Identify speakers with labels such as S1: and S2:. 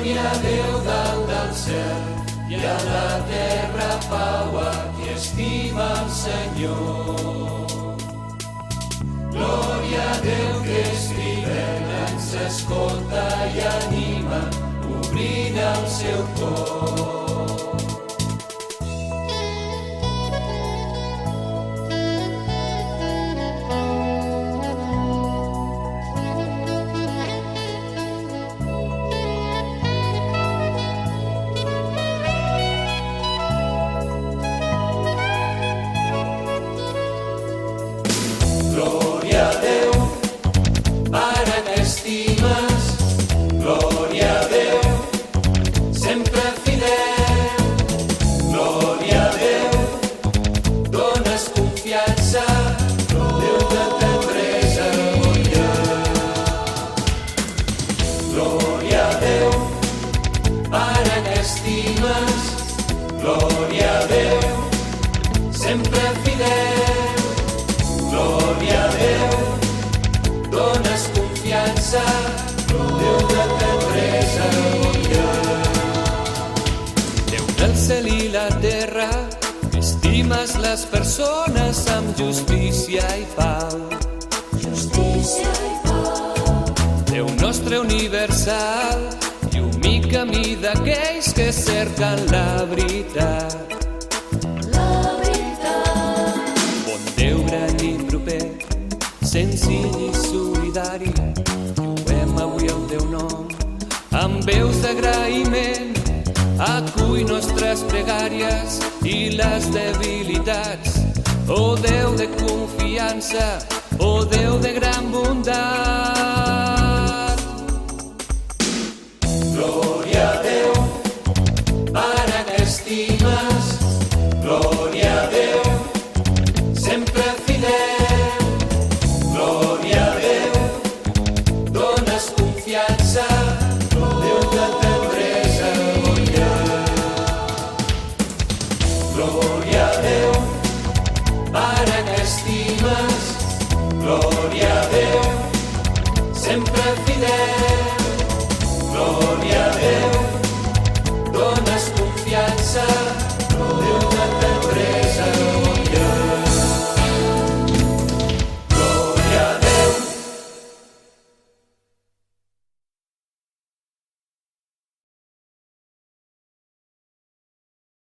S1: Glòria a Déu dalt del cel i a la terra pau a qui estima el Senyor. Glòria a Déu que escrivent ens escolta i anima, obrint el seu cor. Glòria a Déu, Pare que estimes, glòria a Déu, sempre fidel. Glòria a Déu, dones confiança, Déu de tendresa gloriós. Glòria a Déu, Pare que estimes, glòria a Déu, sempre fidel. Glòria a Déu, dones confiança, Déu de tendresa gloriós. Déu del cel i la terra, estimes les persones amb justícia i pau.
S2: Justícia i pau.
S1: Déu nostre universal, llum i camí d'aquells que cerquen la veritat. Déu gran i proper, senzill i solidari, lluem avui el teu nom. Amb veus d'agraïment, acull nostres pregàries i les debilitats. Oh Déu de confiança, oh Déu de gran bondat.